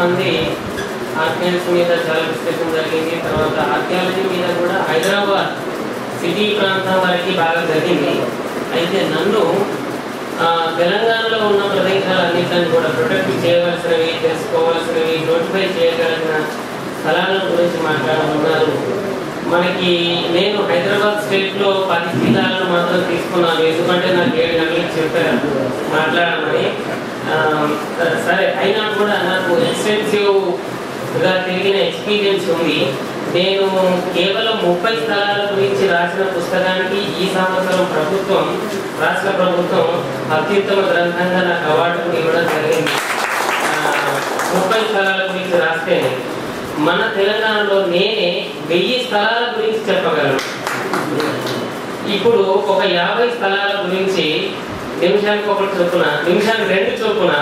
మంది ఆర్కియాలజీ మీద చాలా డిస్కషన్ జరిగింది. తర్వాత ఆర్కియాలజీ మీద కూడా హైదరాబాద్ సిటీ ప్రాంతం వరకు బాగా జరిగింది. అయితే నన్ను తెలంగాణలో ఉన్న ప్రదేశాలన్నింటినీ కూడా ప్రొటెక్ట్ చేయవలసినవి, తెలుసుకోవాల్సినవి, నోటిఫై చేయగలిగిన స్థలాల గురించి మాట్లాడుతున్నారు. మనకి నేను హైదరాబాద్ స్టేట్లో 10 జిల్లాలను మాత్రం తీసుకున్నాను, ఎందుకంటే నాకు 7 గంటలకు చెప్పారు మాట్లాడమని. సరే, అయినా కూడా నాకు ఎక్స్టెన్సివ్గా తిరిగిన ఎక్స్పీరియన్స్ ఉంది. నేను కేవలం 30 స్థలాల గురించి రాసిన పుస్తకానికి ఈ సంవత్సరం రాష్ట్ర ప్రభుత్వం అత్యుత్తమ గ్రంథంగా నాకు అవార్డు ఇవ్వడం జరిగింది. 30 స్థలాల గురించి రాస్తే మన తెలంగాణలో నేనే 1000 స్థలాల గురించి చెప్పగలను. ఇప్పుడు ఒక 50 స్థలాల గురించి నిమిషానికి 1 చొప్పున, నిమిషానికి 2 చొప్పున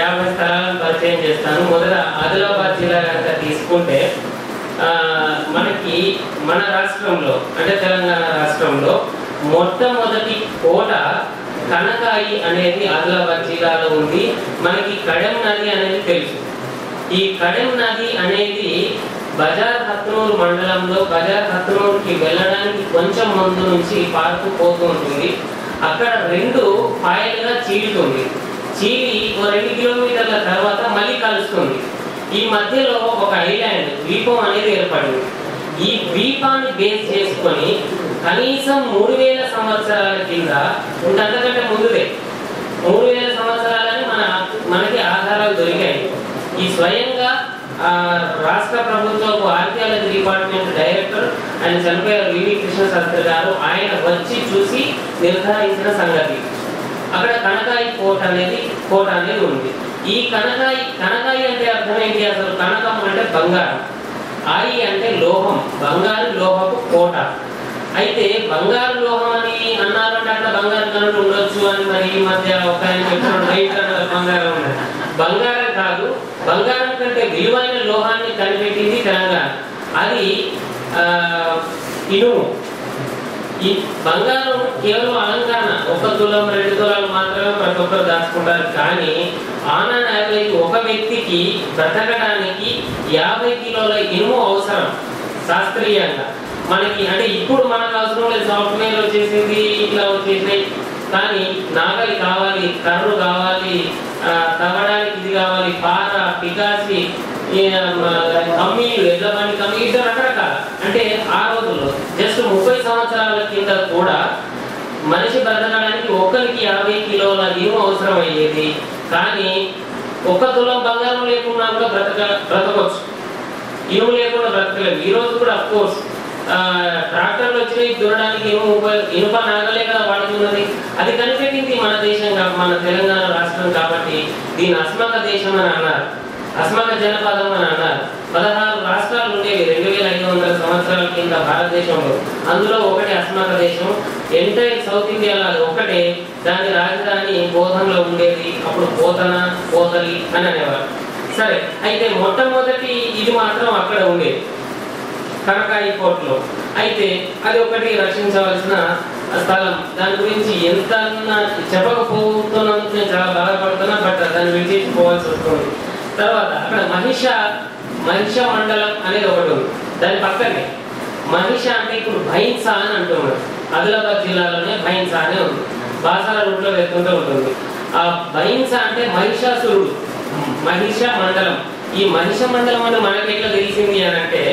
50 స్థలాలను పరిచయం చేస్తాను. మొదట ఆదిలాబాద్ జిల్లా కనుక తీసుకుంటే మనకి మన రాష్ట్రంలో అంటే తెలంగాణ రాష్ట్రంలో మొట్టమొదటి కోట కనకాయి అనేది ఆదిలాబాద్ జిల్లాలో ఉంది. మనకి కడెం నది అనేది తెలుసు. ఈ కడెం నది అనేది బజార్ హత్నూరు మండలంలో బజార్ హత్నూరుకి వెళ్ళడానికి కొంచెం ముందు నుంచి పార్కు పోతూ ఉంటుంది. అక్కడ 2 పాయలుగా చీలుతుంది. చీలి 2 కిలోమీటర్ల తర్వాత మళ్ళీ కలుస్తుంది. ఈ మధ్యలో ఒక ఐలాండ్ ద్వీపం అనేది ఏర్పడింది. ఈ ద్వీపాన్ని బేస్ చేసుకొని కనీసం 3000 సంవత్సరాల కింద అంతకంటే ముందుదే 3000 సంవత్సరాలని మనకి ఆధారాలు దొరికాయి. ఈ స్వయంగా రాష్ట్ర ప్రభుత్వపు ఆర్కియాలజీ డిపార్ట్మెంట్ డైరెక్టర్ ఆయన చనిపోయారు వివి కృష్ణ శాస్త్రి గారు. ఆయన వచ్చి చూసి నిర్ధారించిన సంగతి. అక్కడ కనకాయి కోట అనేది ఉంది. ఈ కనకాయి అంటే అర్థం ఏంటి? అసలు కనకం అంటే బంగారం, ఆయి అంటే లోహం, బంగారు లోహపు కోట. అయితే బంగారు లోహం అని అన్నారంటే అక్కడ బంగారు కనుక ఉండొచ్చు అని మరి ఈ మధ్య ఒక బంగారం ఉన్నది. బంగారం కాదు, బంగారం కంటే విలువైన లోహాన్ని కనిపెట్టింది తెలంగాణ. అది ఇనుము. ఈ బంగారం కేవలం అలంకరణ, 1 తులం 2 తులాలు మాత్రమే ప్రతి ఒక్కరు దాచుకుంటారు. కానీ ఆన్ అండ్ యావరేజ్ ఒక వ్యక్తికి బ్రతకడానికి 50 కిలోల ఇనుము అవసరం శాస్త్రీయంగా. మనకి అంటే ఇప్పుడు మనకు అవసరం లేదు, సాఫ్ట్వేర్ వచ్చేసింది, ఇట్లా వచ్చేసినాయి. కానీ నాగలి కావాలి, కర్రు కావాలి, తవ్వడానికి ఇది కావాలి, పార, పికాసి, కమ్మీలు, ఎడ్ల బండి కమ్మీ, ఇట్లా రకరకాల. అంటే ఆ రోజుల్లో జస్ట్ 30 సంవత్సరాల కింద కూడా మనిషి బ్రతకడానికి ఒక్కరికి 50 కిలోల ఇనుము అవసరం అయ్యేది. కానీ 1 తులం బంగారం లేకుండా కూడా బ్రతకొచ్చు, ఇనుము లేకుండా బ్రతకలేదు. ఈ రోజు కూడా అఫ్ కోర్స్ ట్రాక్టర్లు వచ్చినాయి దున్నడానికి, ఇనుప నాగలే కదా వాడుతున్నది. అది కనిపెట్టింది మన దేశంగా, మన తెలంగాణ రాష్ట్రం. కాబట్టి దీని అస్మక దేశం అని అన్నారు, అస్మక జనపదం అని అన్నారు. 16 రాష్ట్రాలు ఉండేవి 2500 సంవత్సరాల కింద భారతదేశంలో. అందులో ఒకటి అస్మక దేశం. ఎంటైర్ సౌత్ ఇండియాలో ఒకటే. దాని రాజధాని బోధనలో ఉండేది. అప్పుడు పోతలి అని అనేవారు. సరే, అయితే మొట్టమొదటి ఇది మాత్రం అక్కడ ఉండేది, కనకాయి కోటలో. అయితే అది ఒకటి రక్షించవలసిన స్థలం. దాని గురించి ఎంత చెప్పకపోతున్నందుకు నేను చాలా బాధపడుతున్నా. బట్ దాన్ని విడిచిపోవాల్సి వస్తుంది. తర్వాత అక్కడ మహిష మండలం అనేది ఒకటి ఉంది. దాని పక్కనే మహిష అంటే ఇప్పుడు భైన్సా అని అంటున్నారు. ఆదిలాబాద్ జిల్లాలోనే భైన్సా అనే ఉంది. బాసాల రూట్లో వెళ్తుంటే ఉంటుంది. ఆ భైన్సా అంటే మహిషాసురుడు, మహిష మండలం. ఈ మహిష మండలం అని మనకి ఎట్లా తెలిసింది అని అంటే,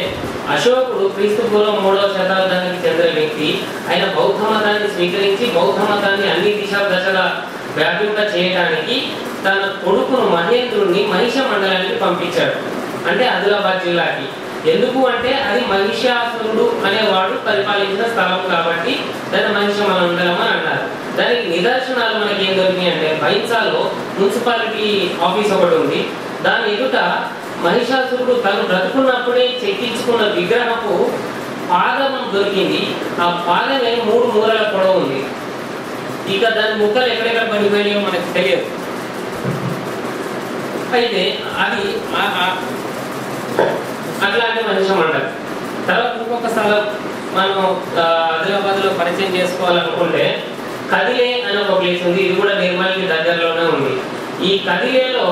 అశోకుడు క్రీస్తుపూర్వం 3వ శతాబ్దానికి చెందిన వ్యక్తి. ఆయన బౌద్ధ మతాన్ని స్వీకరించి బౌద్ధ మతాన్ని అన్ని దశగా వ్యాపింప చేయడానికి తన కొడుకును మహేంద్రుడిని మహిష మండలానికి పంపించాడు, అంటే ఆదిలాబాద్ జిల్లాకి. ఎందుకు అంటే అది మహిషాసురుడు అనేవాడు పరిపాలించిన స్థలం కాబట్టి దాన్ని మహిష మండలం అని అన్నారు. దానికి నిదర్శనాలు మనకి ఏం దొరికినాయి అంటే, బైన్సాలో మున్సిపాలిటీ ఆఫీస్ ఒకటి ఉంది. దాని ఎదుట మహిషాసురుడు తను బ్రతుకున్నప్పుడే చెక్కించుకున్న విగ్రహపు పాదం దొరికింది. ఆ పాదమే 3 మూరల పొడవు ఉంది. ఇక దాని ముక్కలు ఎక్కడెక్కడ పడిపోయాయో మనకు తెలియదు. అయితే అది అట్లాంటి మహిష మండలం. తర్వాత ఇంకొక స్థలం మనం ఆదిలాబాద్లో పరిచయం చేసుకోవాలనుకుంటే కదిలే అని ఒక ప్లేస్ ఉంది. ఇది కూడా నిర్మల్కి దగ్గరలోనే ఉంది. ఈ కదిలేలో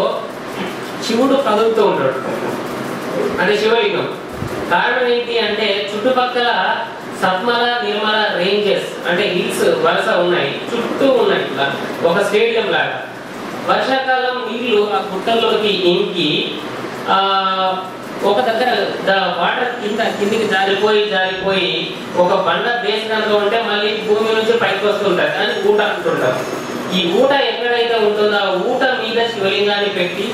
శివుడు కదులుతూ ఉంటాడు, అంటే శివలింగం. కారణం ఏంటి అంటే చుట్టుపక్కల సత్మల నిర్మల రేంజెస్ అంటే హిల్స్ వరుస ఉన్నాయి, చుట్టూ ఉన్నాయి, ఒక స్టేడియం లాగా. వర్షాకాలం నీళ్లు ఆ గుట్టల్లోకి ఇంకి ఒక దగ్గర వాటర్ కిందికి జారిపోయి ఒక బండ బేస్ కనుక ఉంటే మళ్ళీ భూమి నుంచి పైకి వస్తుంటారు, అని ఊట అంటుంటారు. ఈ ఊట ఎక్కడైతే ఉంటుందో ఆ ఊట మీద శివలింగాన్ని పెట్టి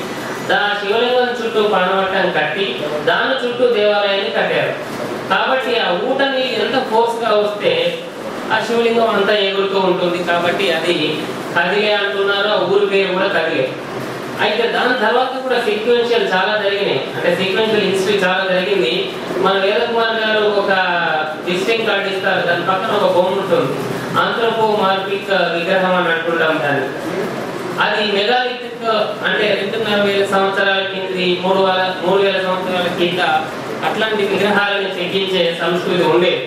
ఆ శివలింగం చుట్టూ పానవట్టం కట్టి దాని చుట్టూ దేవాలయాన్ని కట్టారు. కాబట్టి ఆ ఊటని ఎంత ఫోర్స్ గా వస్తే ఆ శివలింగం అంతా ఎగురుతూ ఉంటుంది. కాబట్టి అది కదిలే అంటున్నారు, ఆ ఊరి పేరు కూడా కదిలే. అయితే దాని తర్వాత కూడా సీక్వెన్షియల్ చాలా జరిగినాయి, అంటే సీక్వెన్షియల్ హిస్టరీ చాలా జరిగింది. మన వేదకుమార్ గారు ఒక విజిటింగ్ కార్డ్ ఇస్తారు, దాని పక్కన ఒక బొమ్మ ఉంటుంది, ఆంథ్రోపోమార్ఫిక్ విగ్రహం అని అంటుంటాం దాన్ని. అది మెగాలిథిక్ అంటే 2,500 సంవత్సరాల కింది 3,000 సంవత్సరాల కింద అట్లాంటి విగ్రహాలను చెక్కించే సంస్కృతి ఉండేది.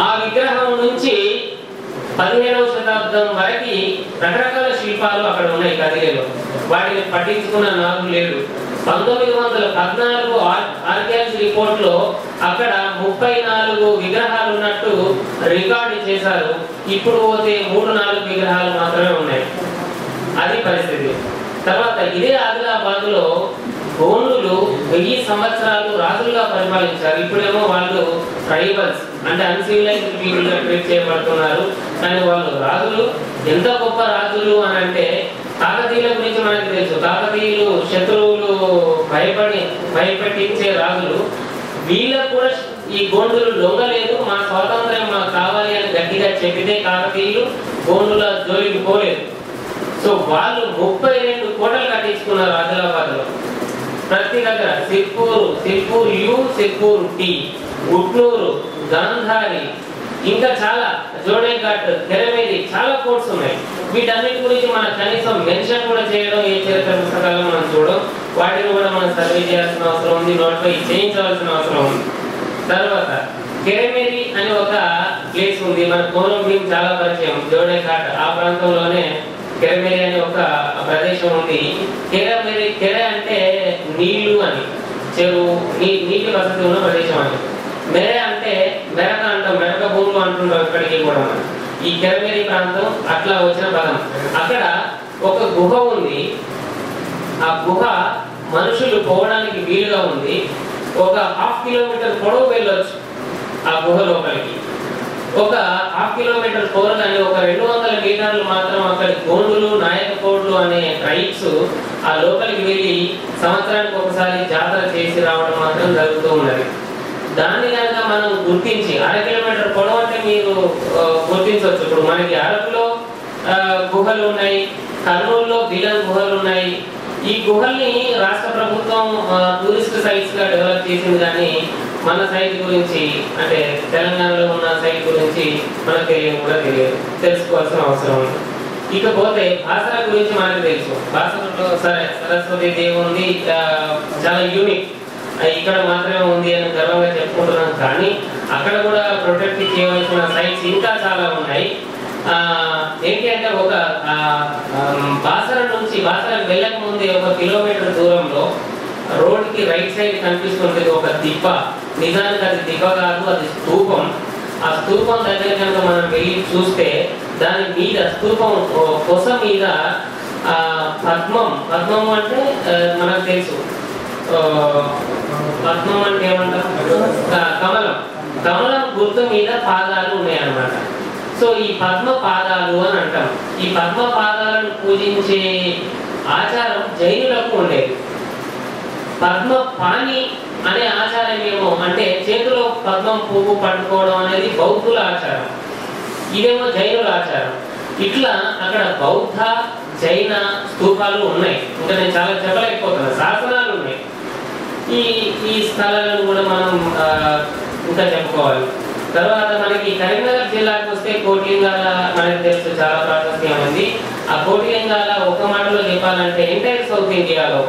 ఆ విగ్రహం నుంచి 17వ శతాబ్దం వరకు రకరకాల శిల్పాలు అక్కడ ఉన్నాయి కదిలేలో, వాటిని పట్టించుకున్న నాకు లేదు. 1914 ఆర్కియాలజీ రిపోర్ట్ లో అక్కడ 34 విగ్రహాలు ఉన్నట్టు రికార్డు చేశారు. ఇప్పుడు పోతే 3-4 విగ్రహాలు మాత్రమే ఉన్నాయి. అది పరిస్థితి. తర్వాత ఇదే ఆదిలాబాద్ లో గోండులు 1000 సంవత్సరాలు రాజులుగా పరిపాలించారు. ఇప్పుడేమో వాళ్ళు ట్రైబల్స్ అంటే అన్సివిలైజ్డ్ పీపుల్ గా ట్రీట్ చేయబడుతున్నారు. కానీ వాళ్ళు రాజులు, ఎంత గొప్ప రాజులు అని అంటే కాకతీయుల గురించి మనకు తెలుసు. కాకతీయులు శత్రువులు భయపెట్టించే రాజులు. వీళ్ళకు కూడా ఈ గోండులు లొంగలేదు, మా స్వాతంత్ర్యం మాకు కావాలి అని గట్టిగా చెప్పితే కాకతీయులు గోండుల జోలికి పోలేదు. సో వాళ్ళు 32 కోటలు కట్టించుకున్నారు ఆదిలాబాద్ లో. ప్రతి దగ్గర సిర్పూర్ యు, సిర్పూర్ టి, గుట్నూరు, గాంధారి, ఇంకా చాలా జోడేఘాట్, తెరమేది, చాలా కోర్ట్స్ ఉన్నాయి. వీటన్నిటి గురించి మనం కనీసం మెన్షన్ కూడా చేయడం ఏ చరిత్ర పుస్తకాల్లో మనం చూడడం. వాటిని కూడా మనం సర్వే చేయాల్సిన అవసరం ఉంది, నోటిఫై చేయించవలసిన అవసరం ఉంది. తర్వాత కెరమేరి అని ఒక ప్లేస్ ఉంది, మన కోనం భీం చాలా పరిచయం, జోడేఘాట్ ఆ ప్రాంతంలోనే కెరమేరి అనే ఒక ప్రదేశం ఉంది. కెర అంటే నీళ్లు అని, చెరువు, నీటి వసతి ఉన్న ప్రదేశం అని. మెర అంటే మెరక అంటాం, మెరక భూములు అంటుంటాం ఇక్కడికి కూడా. ఈ కెరమేరి ప్రాంతం అట్లా వచ్చిన పదం. అక్కడ ఒక గుహ ఉంది, ఆ గుహ మనుషులు పోవడానికి వీలుగా ఉంది. ఒక 1/2 కిలోమీటర్ పొడవు వెళ్ళొచ్చు ఆ గుహ లోపలికి. ఒక 1/2 కిలోమీటర్ పోరగానే ఒక 200 మీటర్లు మాత్రం అక్కడ గోండులు, నాయకపోడ్లు అనే ట్రైబ్స్ ఆ లోపలికి వెళ్ళి సంవత్సరానికి ఒకసారి జాతర చేసి రావడం మాత్రం జరుగుతూ ఉన్నది. దాన్ని కనుక మనం గుర్తించి 1/2 కిలోమీటర్ పొడవు అంటే మీరు గుర్తించవచ్చు. ఇప్పుడు మనకి అరకులో గుహలు ఉన్నాయి, కర్నూలులో బిలన్ గుహలు ఉన్నాయి. ఈ గుహల్ని రాష్ట్ర ప్రభుత్వం టూరిస్ట్ సైట్స్ గా డెవలప్ చేసింది, కానీ మన సైట్ గురించి అంటే తెలంగాణలో ఉన్న సైట్ గురించి మనకు తెలియదు, తెలుసుకోవాల్సిన అవసరం ఉంది. ఇకపోతే భాషల గురించి మనకు తెలుసు. భాషలో సరస్వతి దేవి ఉంది, చాలా యూనిక్, ఇక్కడ మాత్రమే ఉంది అని గర్వంగా చెప్పుకుంటున్నాం. కానీ అక్కడ కూడా ప్రొటెక్ట్ చేయవలసిన సైట్స్ ఇంకా చాలా ఉన్నాయి. ఏంటి అంటే ఒక బాసర నుంచి వెళ్ళక ముందే 1 కిలోమీటర్ దూరంలో రోడ్ కి రైట్ సైడ్ కనిపిస్తుంటుంది ఒక దిబ్బ. నిజానికి అది దిబ్బ కాదు, అది స్తూపం. ఆ స్తూపం దగ్గర కనుక మనం వెళ్ళి చూస్తే దాని మీద స్తూపం కొస మీద పద్మం అంటే మనకు తెలుసు, పద్మం అంటే ఏమంటారు, కమలం గుర్తు మీద పాదాలు ఉన్నాయన్నమాట. సో ఈ పద్మ పాదాలు అని అంటాం. ఈ పద్మ పాదాలను పూజించే ఆచారం జైనులకు ఉండేది. పద్మ పాని అనే ఆచారం ఏమో అంటే చేతిలో పద్మం పువ్వు పట్టుకోవడం అనేది బౌద్ధుల ఆచారం, ఇదేమో జైనుల ఆచారం. ఇట్లా అక్కడ బౌద్ధ జైన స్తూపాలు ఉన్నాయి. ఇంకా నేను చాలా చెప్పలేకపోతున్నా, శాసనాలు ఉన్నాయి. ఈ స్థలాలను కూడా మనం ఇంకా చెప్పుకోవాలి. తర్వాత మనకి కరీంనగర్ జిల్లాకు వస్తే కోటిలింగాల మనకి తెలుసు, చాలా ప్రాశస్త్యం ఉంది. ఆ కోటిలింగాల ఒక మాటలో చెప్పాలంటే ఎంటైర్ సౌత్ ఇండియాలో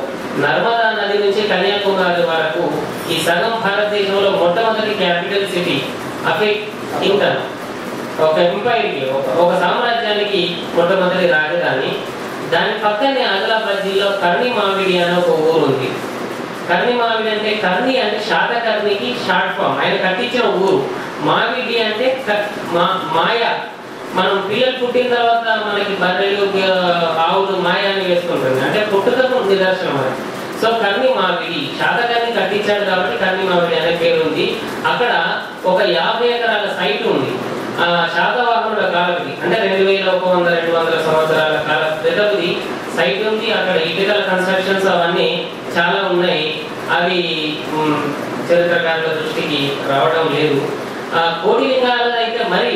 నర్మదా నది నుంచి కన్యాకుమారి వరకు ఈ సగం భారతదేశంలో మొట్టమొదటి క్యాపిటల్ సిటీ అఫెక్ట్ ఇంకన్, ఒక ఎంపైర్ కి, ఒక సామ్రాజ్యానికి మొట్టమొదటి రాజధాని. దాని పక్కనే ఆదిలాబాద్ జిల్లా కర్ణి మామిడి అనే ఒక ఊరు ఉంది. కర్ణి మావిడి అంటే కర్ణి అంటే శాతకర్ణికి షార్ట్ ఫామ్, ఆయన కట్టించిన ఊరు. మావిడి అంటే మాయ. మనం పిల్లలు పుట్టిన తర్వాత మనకి బర్రెలు ఆవులు మాయ అని వేసుకుంటుంది, అంటే పుట్టుకకు నిదర్శనం అది. సో కర్ణి మావిడి, శాతకర్ణి కట్టించాడు కాబట్టి కర్ణి మావిడి అనే పేరు ఉంది. అక్కడ ఒక 50 ఎకరాల సైట్ ఉంది. శాతవాహనుల కాలకి అంటే 2100-200 సంవత్సరాల కాల క్రితంది సైట్ ఉంది. అక్కడ ఇటుకల కన్స్ట్రక్షన్స్ అవన్నీ చాలా ఉన్నాయి. అవి చరిత్రకారుల దృష్టికి రావడం లేదు. కోటిలింగాల అయితే మరి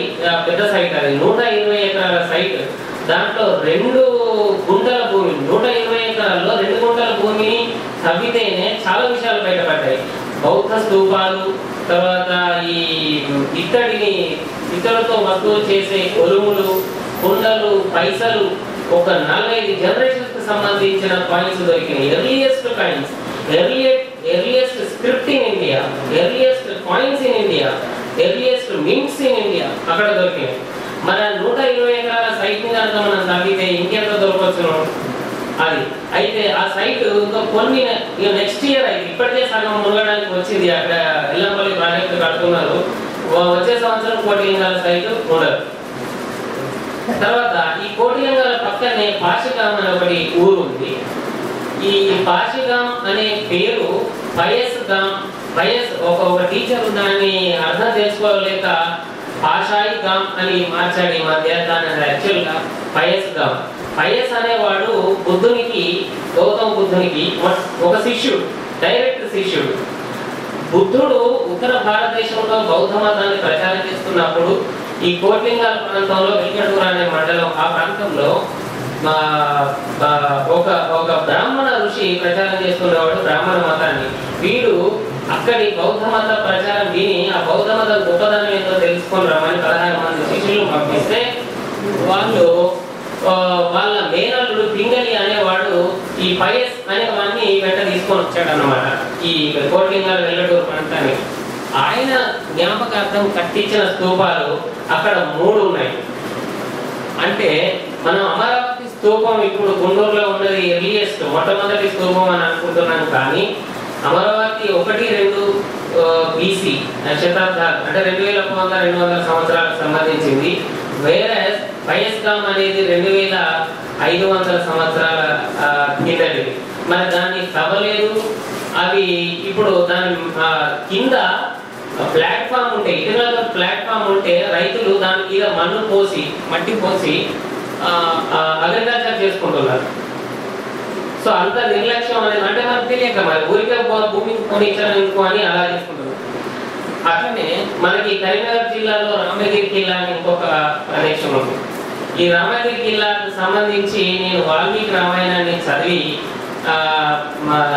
పెద్ద సైట్, అది 120 ఎకరాల సైట్. దాంట్లో 2 గుంటల భూమి, 120 ఎకరాల్లో 2 గుంటల భూమిని తవ్వితేనే చాలా విషయాలు బయటపడ్డాయి. బౌద్ధ స్తూపాలు, తర్వాత ఈ ఇత్తడితో వస్తువులు చేసే కొలుములు, కుండలు, పైసలు, ఒక 4-5 జనరేషన్స్ కి సంబంధించిన కాయిన్స్ దొరికినాయి. Earliest coins, earliest script in India, earliest coins in India, earliest mints in India అక్కడ దొరికినాయి. మరి 120 ఎకరాల సైట్ ని కనుక మనం తగ్గితే ఇంకెంత దొరకవచ్చు అది. అయితే ఆ సైట్ ఇంకా కొన్ని నెక్స్ట్ ఇయర్ అయితే ఇప్పటికే సగం మునగడానికి వచ్చింది. అక్కడ ఎల్లంపల్లి ప్రాజెక్టు కడుతున్నారు. వచ్చే సంవత్సరం కోటిలింగాల సైట్ ఉండదు. తర్వాత ఈ కోటిలింగాల పక్కనే పాషిగాం అనే ఒకటి ఊరు ఉంది. ఈ పాషిగాం అనే పేరు పయస్ గాం, ఒక టీచర్ దాన్ని అర్థం చేసుకోలేక పాషాయి గాం అని మార్చాడు ఈ మధ్య. దాని యాక్చువల్ గా పయస్ గాం. పయస్ అనేవాడు గౌతమ బుద్ధునికి ఒక శిష్యుడు, డైరెక్ట్ శిష్యుడు. బుద్ధుడు ఉత్తర భారతదేశంలో బౌద్ధ మతాన్ని ప్రచారం చేస్తున్నప్పుడు ఈ కోటిలింగాల ప్రాంతంలో వెంకటూరు అనే మండలం, ఆ ప్రాంతంలో ఒక బ్రాహ్మణ ఋషి ప్రచారం చేస్తున్నవాడు బ్రాహ్మణ మతాన్ని. వీడు అక్కడి బౌద్ధ మత ప్రచారం విని ఆ బౌద్ధ మత గొప్పదనం ఏంటో తెలుసుకొని రమ్మని 16 మంది శిష్యులు పంపిస్తే వాళ్ళు వాళ్ళ మేనల్లుడు పింగళి అనేవాడు ఈ పయస్ అనే వాడిని వెంట తీసుకొని వచ్చాడు అన్నమాట ఈ కోటిలింగాల వెల్లటూరు ప్రాంతానికి. ఆయన జ్ఞాపకార్థం కట్టించిన స్తూపాలు అక్కడ 3 ఉన్నాయి. అంటే మనం అమరావతి స్తూపం ఇప్పుడు గుంటూరులో ఉన్నది ఎర్లియస్ట్ మొట్టమొదటి స్తూపం అని అనుకుంటున్నాను. కానీ అమరావతి 1-2 BC శతాబ్దాలు అంటే 2100-200 సంవత్సరాలకు సంబంధించింది. వేరే పయస్గాం అనేది 2500 సంవత్సరాల కిందటి. మరి దాన్ని తవ్వలేదు. అవి ఇప్పుడు దాని కింద ప్లాట్ఫామ్ ఉంటే, ఇటుకల ప్లాట్ఫామ్ ఉంటే రైతులు దాని మీద మట్టి పోసి అగ్రికల్చర్ చేసుకుంటున్నారు. సో అంత నిర్లక్ష్యం అనేది అంటే మనకు తెలియక మరి ఊరికే భూమి కొనిచ్చారనుకో అని అలా చేసుకుంటున్నారు. అట్లనే మనకి కరీంనగర్ జిల్లాలో రామగిరి కిల్లా అని ఇంకొక ప్రదేశం ఉంది. ఈ రామగిరి కిల్లాకు సంబంధించి నేను వాల్మీకి రామాయణాన్ని చదివి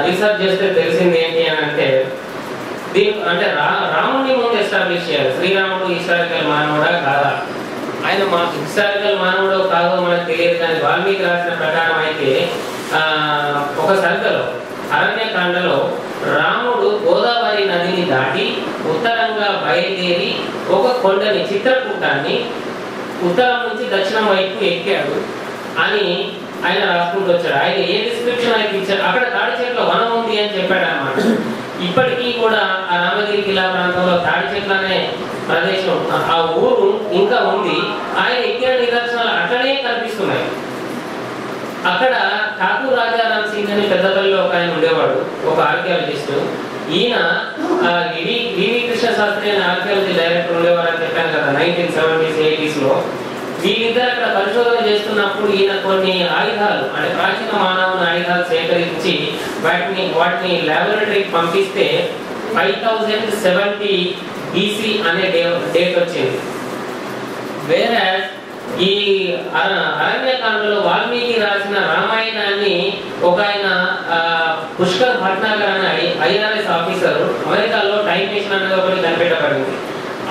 రీసెర్చ్ చేస్తే తెలిసింది ఏంటి అని అంటే, అంటే రాముడిని ముందు ఎస్టాబ్లిష్ చేయాలి. శ్రీరాముడు హిస్టారికల్ మానవుడా కాదా, ఆయన హిస్టారికల్ మానవుడో కాదో మనకు తెలియదు. కానీ వాల్మీకి రాసిన ప్రకారం అయితే ఒక సర్గలో అరణ్యకాండలో రాముడు గోదావరి నదిని దాటి ఉత్తరంగా బయలుదేరి ఒక కొండని చిత్రకూటాన్ని ఉత్తరం నుంచి దక్షిణం వైపు ఎక్కాడు అని ఆయన రాసుకుంటూ వచ్చాడు. ఆయన ఏ డిస్క్రిప్షన్ అయితే ఇచ్చాడు, అక్కడ తాడి చెట్ల వనం ఉంది అని చెప్పాడు అన్నమాట. ఇప్పటికీ కూడా ఆ రామగిరి కిల్లా ప్రాంతంలో తాడి చెట్ల అనే ప్రదేశం, ఆ ఊరు ఇంకా ఉంది. ఆయన ఎక్కిన నిదర్శనాలు అక్కడే కనిపిస్తున్నాయి. అక్కడ ఠాకూర్ రాజారాం సింగ్ అని పెద్దపల్లిలో ఒక ఆయన ఉండేవాడు, ఒక ఆర్కియాలజిస్ట్. ఈయన వివి కృష్ణ శాస్త్రి అనే ఆర్కియాలజీ డైరెక్టర్ ఉండేవారు అని చెప్పాను కదా 1970s 80s లో. వీళ్ళిద్దరు అక్కడ పరిశోధన చేస్తున్నప్పుడు ఈయన కొన్ని ఆయుధాలు అంటే ప్రాచీన మానవుని ఆయుధాలు సేకరించి వాటిని ల్యాబొరేటరీకి పంపిస్తే 5070 BC అనే డేట్ వచ్చింది. వేరే ఈ అరణ్యకాండలో వాల్మీకి రాసిన రామాయణాన్ని ఒక ఆయన పుష్కర్ భట్నాగర్ అనే IRS ఆఫీసర్ అమెరికాలో టైం మెషిన్ అనేది ఒకటి కనిపెట్టబడింది.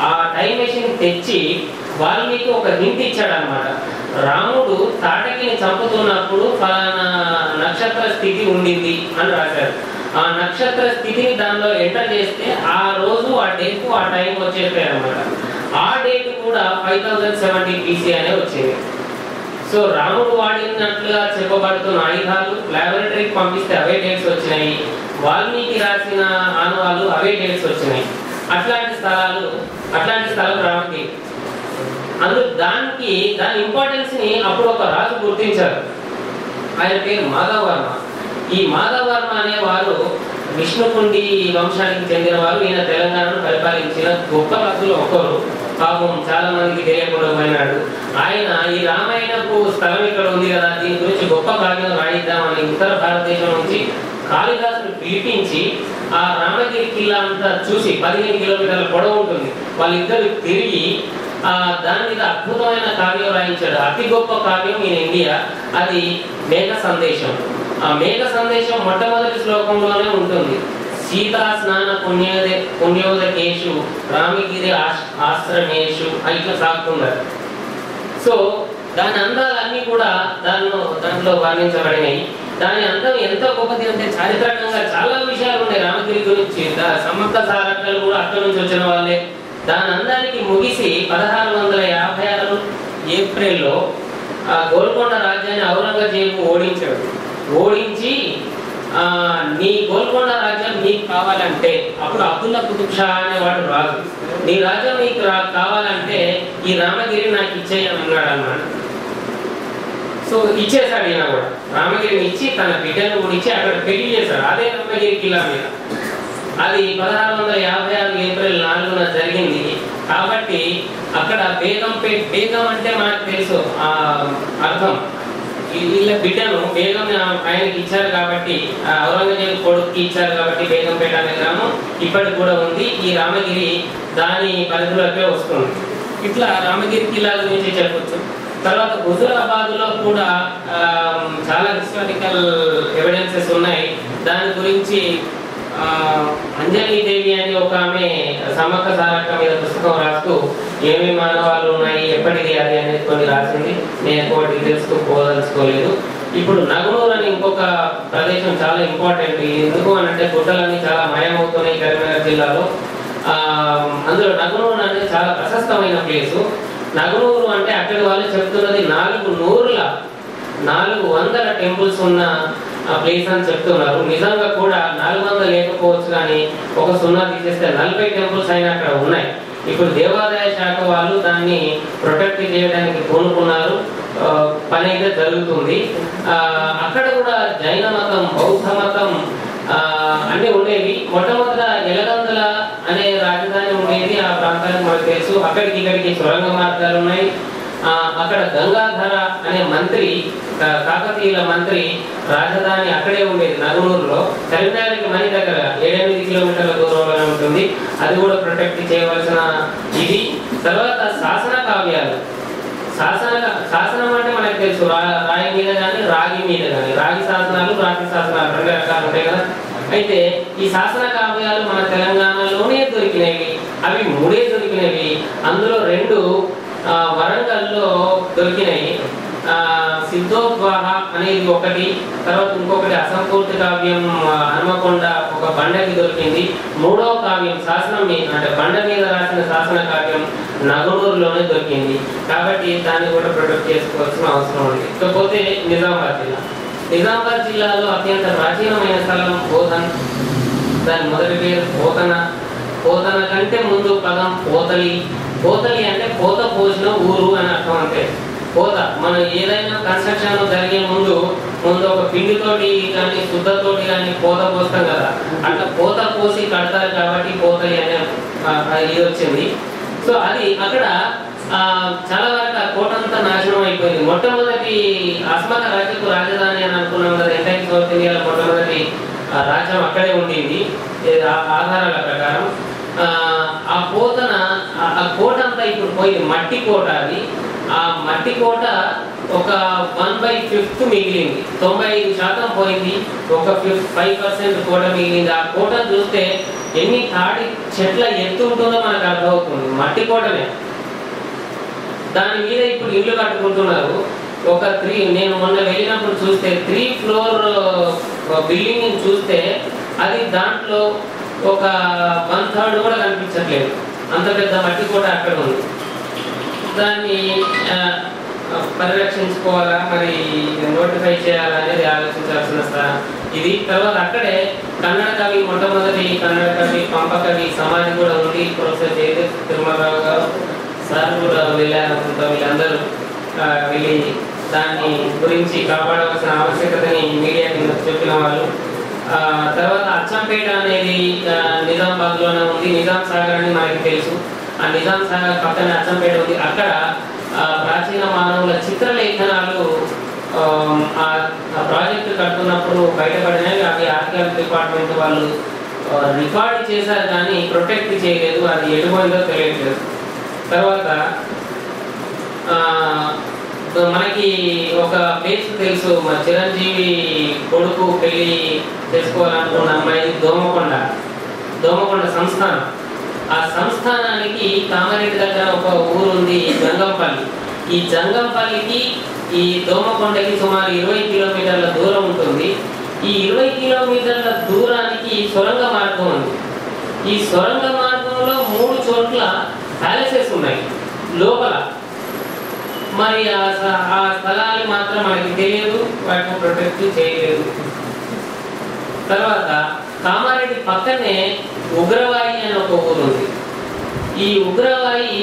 ఆ టైం మెషిన్ తెచ్చి వాల్మీకి ఒక హింట్ ఇచ్చాడు అనమాట. రాముడు తాటకిని చంపుతున్నప్పుడు ఫలానా నక్షత్ర స్థితి ఉండింది అని రాశారు. ఆ నక్షత్ర స్థితిని దానిలో ఎంటర్ చేస్తే ఆ రోజు ఆ డేట్ ఆ టైం వచ్చేస్తాయి అనమాట. ఆ డేట్ కూడా 5070 BC అనే వచ్చింది. సో రాముడు వాడినట్లుగా చెప్పబడుతున్న ఆయుధాలు లాబొరేటరీకి పంపిస్తే అవే డేట్స్ వచ్చినాయి, వాల్మీకి రాసిన ఆనవాళ్ళు అవే డేట్స్ వచ్చినాయి. అట్లాంటి స్థలం రామగిరి. దాని ఇంపార్టెన్స్ ని అప్పుడు ఒక రాజు గుర్తించారు. ఆయన పేరు మాధవ వర్మ. ఈ మాధవ వర్మ అనేవారు విష్ణుకుండి వంశానికి చెందిన వారు. ఈయన తెలంగాణను పరిపాలించిన గొప్ప రాజులు ఒకరు. పాపం చాలా మందికి తెలియకుండా పోయినాడు. ఆయన ఈ రామాయణపు స్థలం ఇక్కడ ఉంది కదా, దీని గురించి గొప్ప కావ్యం రాయిద్దామని ఉత్తర భారతదేశం నుంచి కాళిదాసును పిలిపించి ఆ రామగిరి కిల్లా అంతా చూసి 15 కిలోమీటర్ల పొడవు ఉంటుంది. వాళ్ళిద్దరు తిరిగి దాని మీద అద్భుతమైన కావ్యం రాయించాడు. అతి గొప్ప కావ్యం ఇన్ ఇండియా, అది మేఘ సందేశం. ఆ మేఘ సందేశం మొట్టమొదటి శ్లోకంలోనే ఉంటుంది. సీతా స్నాన పుణ్యోదకేషు రామగిరి ఆశ్రమేషు ఇట్లా సాగుతున్నారు. సో దాని అందాలన్నీ కూడా దాంట్లో వర్ణించబడినాయి. దాని అందం ఎంత గొప్పది అంటే చారిత్రకంగా చాలా విషయాలు ఉన్నాయి రామగిరి గురించి. సమ్మక్క సారక్కలు కూడా అక్కడి నుంచి వచ్చిన వాళ్ళే. దాని అందానికి ముగిసి 1656 ఏప్రిల్లో గోల్కొండ రాజ్యాన్ని ఔరంగజేబు ఓడించి నీ గోల్కొండ రాజ్యం నీకు కావాలంటే, అప్పుడు అబ్దుల్లా కుతుబ్ షా అనేవాడు రాజు, నీ రాజ్యం నీకు కావాలంటే ఈ రామగిరి నాకు ఇచ్చేయని అన్నాడు అన్నమాట. సో ఇచ్చేసాడు. ఈయన కూడా రామగిరిని ఇచ్చి తన బిడ్డను కూడా ఇచ్చి అక్కడ పెళ్లి చేశాడు. అదే రామగిరి కిల్లా మీద. అది 1656 ఏప్రిల్ 4న జరిగింది. కాబట్టి అక్కడ బేగం అంటే మనకు తెలుసు అర్థం. వీళ్ళ బిడ్డను బేగం ఆయనకి ఇచ్చారు కాబట్టి, ఔరంగజేబు కొడుకుకి ఇచ్చారు కాబట్టి బేగంపేట అనే గ్రామం ఇప్పటికి కూడా ఉంది. ఈ రామగిరి దాని పరిధిలోకే వస్తుంది. ఇట్లా రామగిరి కిల్లా గురించి చెప్పొచ్చు. తర్వాత హుజురాబాద్ లో కూడా చాలా హిస్టారికల్ ఎవిడెన్సెస్ ఉన్నాయి. దాని గురించి అంజనీదేవి అని ఒక ఆమె సమ్మక్క సారక్క మీద పుస్తకం రాస్తూ ఏమేమి మానవాళ్ళు ఉన్నాయి, ఎప్పటిది అది అనేది కొన్ని రాసింది. నేను ఎక్కువ డీటెయిల్స్ పోదలుచుకోలేదు. ఇప్పుడు నగనూరు అని ఇంకొక ప్రదేశం చాలా ఇంపార్టెంట్. ఎందుకు అని అంటే గుట్టలన్నీ చాలా మయమవుతున్నాయి కరీంనగర్ జిల్లాలో. అందులో నగనూరు అనేది చాలా ప్రశస్తమైన ప్లేసు. నగనూరు అంటే అక్కడి వాళ్ళు చెప్తున్నది 400 టెంపుల్స్ ఉన్న ప్లేస్ అని చెప్తున్నారు. నిజంగా కూడా 400 లేకపోవచ్చు, కానీ ఒక 0 తీసేస్తే 40 టెంపుల్స్ అయినా అక్కడ ఉన్నాయి. ఇప్పుడు దేవాదాయ శాఖ వాళ్ళు దాన్ని ప్రొటెక్ట్ చేయడానికి పూనుకున్నారు. పని అయితే జరుగుతుంది. అక్కడ కూడా జైన మతం, బౌద్ధ మతం అన్ని ఉండేవి. మొట్టమొదట ఎలగందుల అనే రాజధాని ఉండేది. ఆ ప్రాంతానికి మనకు తెలుసు. అక్కడికి ఇక్కడికి సొరంగ మార్గాలు ఉన్నాయి. అక్కడ గంగాధర అనే మంత్రి, కాకతీయుల మంత్రి రాజధాని అక్కడే ఉండేది నగనూరులో. కరీంనగర్కి మన దగ్గర 7-8 కిలోమీటర్ల దూరంలోనే ఉంటుంది. అది కూడా ప్రొటెక్ట్ చేయవలసిన ఇది. తర్వాత శాసన కావ్యాలు. శాసనం అంటే మనకు తెలుసు, రాయి మీద కానీ రాగి మీద కానీ. రాగి శాసనాలు, రాగి శాసనాలు 2 రకాలు ఉంటాయి కదా. అయితే ఈ శాసన కావ్యాలు మన తెలంగాణలోనే దొరికినవి. అవి 3 దొరికినవి. అందులో 2 వరంగల్లో దొరికినాయి. సిద్ధోద్వాహ అనేది ఒకటి, తర్వాత ఇంకొకటి అసంపూర్తి కావ్యం హనుమకొండ ఒక బండకి దొరికింది. 3వ కావ్యం శాసనం మీద అంటే బండ మీద రాసిన శాసన కావ్యం నగనూరులోనే దొరికింది. కాబట్టి దాన్ని కూడా ప్రొటెక్ట్ చేసుకోవాల్సిన అవసరం ఉంది. ఇకపోతే నిజామాబాద్ జిల్లాలో అత్యంత ప్రాచీనమైన స్థలం పోతన్. దాని మొదటి పేరు పోతన కంటే ముందు పదం పోతలి అంటే పోత పోసిన ఊరు అని అర్థం. అంటే పోత, మనం ఏదైనా కన్స్ట్రక్షన్ జరిగే ముందు ఒక పిండితోటి కానీ శుద్ధతోటి కానీ పోత పోస్తాం కదా, అట్లా పోత పోసి కడతారు కాబట్టి పోతలి అనే ఇది వచ్చింది. సో అది అక్కడ చాలా వరకు ఆ కోట అంతా నాశనం అయిపోయింది. మొట్టమొదటి అస్మక రాజ్యపు రాజధాని అని అనుకున్నాం కదా, ఎంటైర్ సౌత్ ఇండియాలో మొట్టమొదటి రాజ్యం అక్కడే ఉండింది ఆధారాల ప్రకారం. ఆ పోతన ఆ కోట అంతా ఇప్పుడు పోయింది, మట్టి కోట. అది ఆ మట్టి కోట ఒక 1/5 మిగిలింది. 95% పోయింది, ఒక 5% కోట మిగిలింది. ఆ కోట చూస్తే ఎన్ని తాడి చెట్ల ఎత్తు ఉంటుందో మనకు అర్థమవుతుంది. మట్టి కోటనే. దాని మీద ఇప్పుడు ఇల్లు కట్టుకుంటున్నారు. ఒక 3, నేను మొన్న వెళ్ళినప్పుడు చూస్తే 3 ఫ్లోర్ బిల్డింగ్ చూస్తే అది దాంట్లో ఒక 1/3 కూడా కనిపించట్లేదు. అంత పెద్ద మట్టి కోట అక్కడ ఉంది. దాన్ని పరిరక్షించుకోవాలా, మరి నోటిఫై చేయాలా అనేది ఆలోచించాల్సిన ఇది. తర్వాత అక్కడే కన్నడ కవి, మొట్టమొదటి కన్నడ కవి పంప కవి సమాధి కూడా ఉంది. ప్రొఫెసర్ జయదేవ్ తిరుమలరావు గారు సార్ కూడా వెళ్ళారనుకుంటా. వీళ్ళందరూ వెళ్ళి దాన్ని గురించి కాపాడవలసిన ఆవశ్యకతని మీడియాకి చెప్పిన వాళ్ళు. తర్వాత అచ్చంపేట అనేది నిజామాబాద్లోనే ఉంది. నిజాం సాగర్ అని మనకి తెలుసు. ఆ నిజాం సాగర్ పక్కనే అచ్చంపేట ఉంది. అక్కడ ప్రాచీన మానవుల చిత్రలేఖనాలు ఆ ప్రాజెక్టు కడుతున్నప్పుడు బయటపడినాయి. అవి ఆర్కియాలజీ డిపార్ట్మెంట్ వాళ్ళు రికార్డ్ చేశారు కానీ ప్రొటెక్ట్ చేయలేదు. అది ఎటుపోయిందో తెలియట్లేదు. తర్వాత మనకి ఒక ప్లేస్ తెలుసు, మన చిరంజీవి కొడుకు పెళ్లి చేసుకోవాలనుకున్న అమ్మాయి దోమకొండ సంస్థానం. ఆ సంస్థానానికి కామారెడ్డి దగ్గర ఒక ఊరు ఉంది జంగంపల్లి. ఈ జంగంపల్లికి ఈ దోమకొండకి సుమారు 20 కిలోమీటర్ల దూరం ఉంటుంది. ఈ 20 కిలోమీటర్ల దూరానికి సొరంగ మార్గం ఉంది. ఈ సొరంగ మార్గంలో 3 చోట్ల ప్యాలెసెస్ ఉన్నాయి లోపల. మరి ఆ స్థలాలు మాత్రం మనకి తెలియదు, వాటిని ప్రొటెక్ట్ చేయలేదు. తర్వాత కామారెడ్డి పక్కనే ఉగ్రవాయి అనే ఒక ఊరు ఉంది. ఈ ఉగ్రవాయి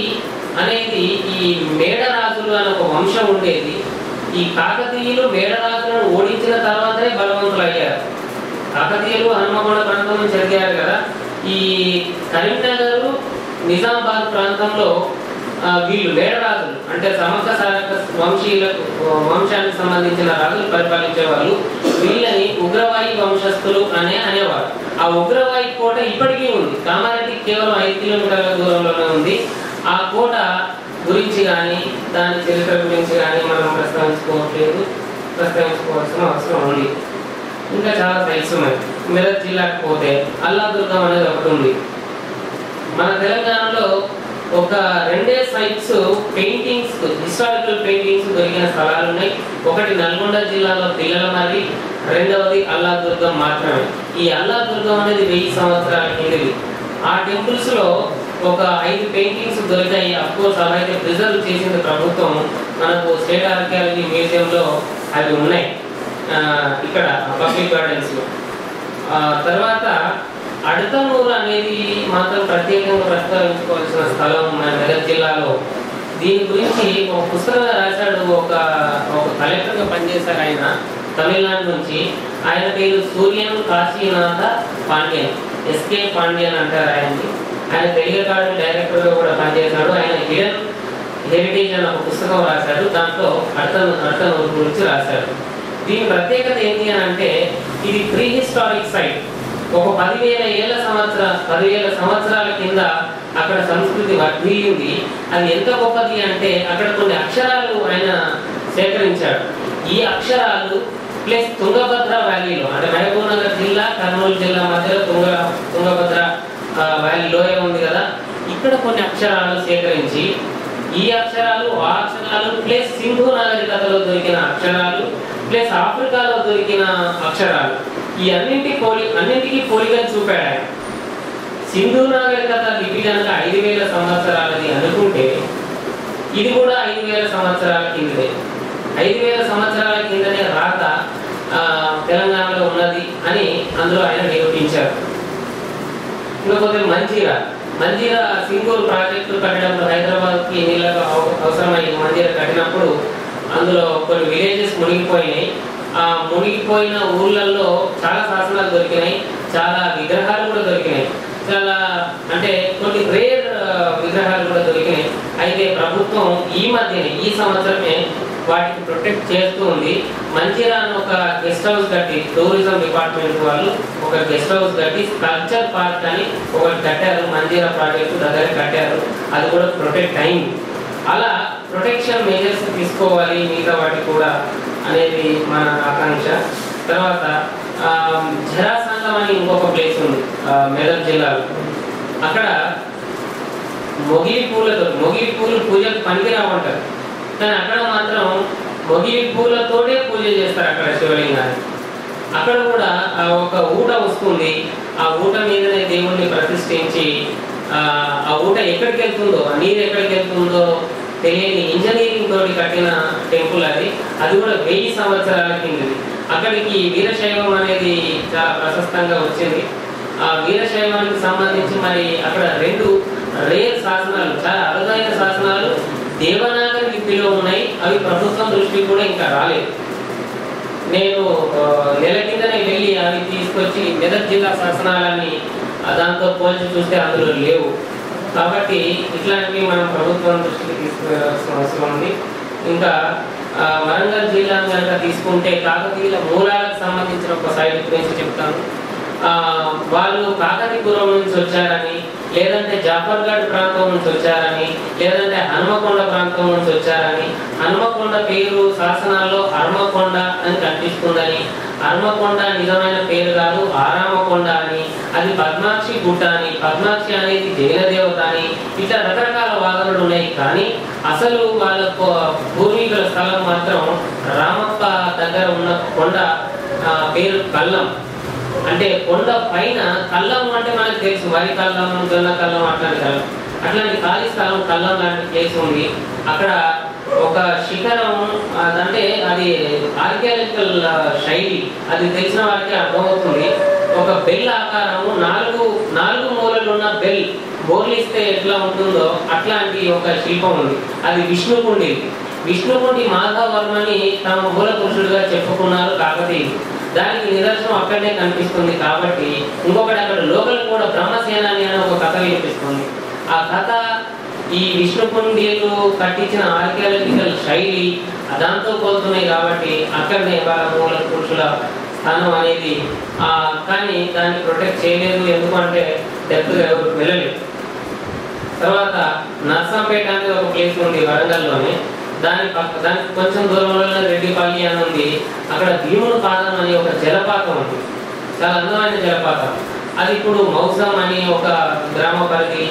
అనేది ఈ మేడరాజులు అనే ఒక వంశం ఉండేది. ఈ కాకతీయులు మేడరాజులను ఓడించిన తర్వాతనే బలవంతులు అయ్యారు. కాకతీయులు హనుమకొండ ప్రాంతం నుంచి జరిగారు కదా. ఈ కరీంనగర్ నిజామాబాద్ ప్రాంతంలో వీళ్ళు మేడరాజులు అంటే సమగ్ర సారక వంశానికి సంబంధించిన రాజులు పరిపాలించే వాళ్ళు. వీళ్ళని ఉగ్రవాయి వంశస్థులు అనేవారు. ఆ ఉగ్రవాయి కోట ఇప్పటికీ ఉంది. కామారెడ్డికి కేవలం 5 కిలోమీటర్ల దూరంలోనే ఉంది. ఆ కోట గురించి కానీ దాని చరిత్ర గురించి కానీ మనం ప్రస్తావించుకోవాల్సిన అవసరం ఉంది. ఇంకా చాలా సైట్స్ ఉన్నాయి. మెదక్ జిల్లాకు పోతే అల్లాదుర్గం అనేది ఒకటి ఉంది. మన తెలంగాణలో ఒక 2 సైట్స్ పెయింటింగ్స్, హిస్టారికల్ పెయింటింగ్స్ దొరికిన స్థలాలు ఉన్నాయి. ఒకటి నల్గొండ జిల్లాలో పిల్లలమర్రి, రెండవది అల్లాదుర్గం మాత్రమే. ఈ అల్లాదుర్గం అనేది 1000 సంవత్సరాల కిందది. ఆ టెంపుల్స్ లో ఒక 5 పెయింటింగ్స్ దొరికాయి. అఫ్కోర్స్ అవైతే ప్రిజర్వ్ చేసింది ప్రభుత్వం. మనకు స్టేట్ ఆర్కియాలజీ మ్యూజియంలో అవి ఉన్నాయి ఇక్కడ పబ్లిక్ గార్డెన్స్ లో. తర్వాత అడతనూరు అనేది మాత్రం ప్రత్యేకంగా ప్రస్తావించుకోవాల్సిన స్థలం మన మెదక్ జిల్లాలో. దీని గురించి ఒక పుస్తకం రాశాడు. ఒక కలెక్టర్గా పనిచేశారు ఆయన, తమిళనాడు నుంచి. ఆయన పేరు సూర్యన్ కాశీనాథ పాండ్యన్, ఎస్కే పాండ్యన్ అంటారు ఆయన్ని. ఆయన తెలుగు అకాడమీ డైరెక్టర్గా కూడా పనిచేశాడు. ఆయన హిడెన్ హెరిటేజ్ అని ఒక పుస్తకం రాశాడు. దాంట్లో అడతనూరు గురించి రాశాడు. దీని ప్రత్యేకత ఏంటి అని అంటే ఇది ప్రీ హిస్టారిక్ సైట్. ఒక 10,000 సంవత్సరాల కింద అక్కడ సంస్కృతి వర్ధిల్లింది. అది ఎంత గొప్పది అంటే అక్కడ కొన్ని అక్షరాలు ఆయన సేకరించాడు. ఈ అక్షరాలు ప్లస్ తుంగభద్ర వ్యాలీలో అంటే మహబూబ్ నగర్ జిల్లా కర్నూలు జిల్లా మధ్యలో తుంగభద్ర వ్యాలీ లోయ ఉంది కదా, ఇక్కడ కొన్ని అక్షరాలు సేకరించి ఈ అక్షరాలు ఆ అక్షరాలు ప్లస్ సింధు నాగరికతలో దొరికిన అక్షరాలు ప్లస్ ఆఫ్రికాలో దొరికిన అక్షరాలు ఈ అన్నింటికి పోలికలు చూపాడు ఆయన. సింధు నాగరికత లిపి కనుక 5,000 సంవత్సరాలది అనుకుంటే ఇది కూడా 5,000 సంవత్సరాల కిందనే. 5,000 సంవత్సరాల కిందనే రాత తెలంగాణలో ఉన్నది అని అందులో ఆయన నిరూపించారు. ఇంకొకటి మంజీరా సింగూరు ప్రాజెక్టు కట్టినప్పుడు హైదరాబాద్కి నీళ్ళకు అవసరమైన మంజీరా కట్టినప్పుడు అందులో కొన్ని విలేజెస్ మునిగిపోయినాయి. ఆ మునిగిపోయిన ఊళ్ళల్లో చాలా శాసనాలు దొరికినాయి, చాలా విగ్రహాలు కూడా దొరికినాయి, చాలా అంటే కొన్ని రేర్ విగ్రహాలు కూడా దొరికినాయి. అయితే ప్రభుత్వం ఈ సంవత్సరమే వాటికి ప్రొటెక్ట్ చేస్తూ ఉంది. మంచిరా అని ఒక గెస్ట్ హౌస్ కట్టి టూరిజం డిపార్ట్మెంట్ వాళ్ళు ఒక గెస్ట్ హౌస్ కట్టి కల్చర్ పార్క్ అని ఒకటి కట్టారు. మంచిరా ప్రాజెక్టు దగ్గర కట్టారు. అది కూడా ప్రొటెక్ట్ అయింది. అలా ప్రొటెక్షన్ మెజర్స్ తీసుకోవాలి మిగతా వాటి కూడా అనేది మన ఆకాంక్ష. తర్వాత జరాసంగం అని ఇంకొక ప్లేస్ ఉంది మెదక్ జిల్లాలో. అక్కడ మొగిలి పూలు పూజకు పనికిరావంటారు, కానీ అక్కడ మాత్రం మొగిలి పూలతోటే పూజ చేస్తారు అక్కడ శివలింగాన్ని. అక్కడ కూడా ఒక ఊట వస్తుంది. ఆ ఊట మీదనే దేవుణ్ణి ప్రతిష్ఠించి ఆ ఊట ఎక్కడికి వెళ్తుందో, ఆ నీరు ఎక్కడికి వెళ్తుందో తెలియని ఇంజనీరింగ్ తోటి కట్టిన టెంపుల్ అది కూడా 1000 సంవత్సరాల కిందది. అక్కడికి వీరశైవం అనేది చాలా ప్రశస్తంగా వచ్చింది. ఆ వీరశైవానికి సంబంధించి మరి అక్కడ 2 రేర్ శాసనాలు, చాలా అరుదైన శాసనాలు దేవనాగరి లిపిలో ఉన్నాయి. అవి ప్రభుత్వం దృష్టికి కూడా ఇంకా రాలేదు. నేను నెల కిందనే వెళ్ళి అవి తీసుకొచ్చి మెదక్ జిల్లా శాసనాలని దాంతో పోల్చి చూస్తే అందులో లేవు. కాబట్టి ఇట్లాంటివి మనం ప్రభుత్వం దృష్టికి తీసుకురావాల్సిన అవసరం ఉంది. ఇంకా వరంగల్ జిల్లాను కనుక తీసుకుంటే కాకతీయుల మూలాలకు సంబంధించిన ఒక సైట్ గురించి చెప్తాను. వాళ్ళు కాకతీపురం నుంచి వచ్చారని, లేదంటే జాఫర్గఢ్ ప్రాంతం నుంచి వచ్చారని, లేదంటే హనుమకొండ ప్రాంతం నుంచి వచ్చారని, హనుమకొండ పేరు శాసనాల్లో హర్మకొండ అని కనిపిస్తుందని, హర్మకొండ నిజమైన పేరు కాదు ఆరామకొండ అని, అది పద్మాక్షి గుట్ట అని, పద్మాక్షి అనేది జైన దేవత అని, ఇట్లా రకరకాల వాదనలు ఉన్నాయి. కానీ అసలు వాళ్ళ పూర్వీకుల స్థలం మాత్రం రామప్ప దగ్గర ఉన్న కొండ పేరు కల్లం. అంటే కొండ పైన కల్లం అంటే మనకు తెలుసు, వరి కల్లం, జొన్న కల్లం, అట్లాంటి ఖాళీ స్థలం కల్లం లాంటి ప్లేస్ ఉంది. అక్కడ ఒక శిఖరం, అంటే అది ఆర్కియాలజికల్ శైలి, అది తెలిసిన వారికి అర్థమవుతుంది. ఒక బెల్ ఆకారము, నాలుగు మూలలు ఉన్న బెల్ బోర్లిస్తే ఎట్లా ఉంటుందో అట్లాంటి ఒక శిల్పం ఉంది. అది విష్ణుకుండి మాధవర్మని తమ మూల పురుషుడుగా చెప్పుకున్నారు కాకతీయులు. దానికి నిదర్శనం అక్కడనే కనిపిస్తుంది. కాబట్టి ఇంకొకటి అక్కడ లోకల్ కూడా బ్రహ్మసేనాని అనే ఒక కథ వినిపిస్తుంది. ఆ కథ ఈ విష్ణుకుండీలు కట్టించిన ఆర్కియాలజికల్ శైలి దాంతో పోతున్నాయి. కాబట్టి అక్కడనే వాళ్ళ మూల పురుషుల స్థానం అనేది, కానీ దాన్ని ప్రొటెక్ట్ చేయలేదు. ఎందుకంటే డెప్త్గా ఎవరు వెళ్ళలేదు. తర్వాత నర్సంపేట అనేది ఒక ప్లేస్ ఉంది వరంగల్లోనే. దానికి కొంచెం దూరంలో రెడ్డిపల్లి అని ఉంది. అక్కడ భీముడు పాదం అనే ఒక జలపాతం ఉంది, చాలా అందమైన జలపాతం. అది ఇప్పుడు మౌసం అని ఒక గ్రామ పరిధి,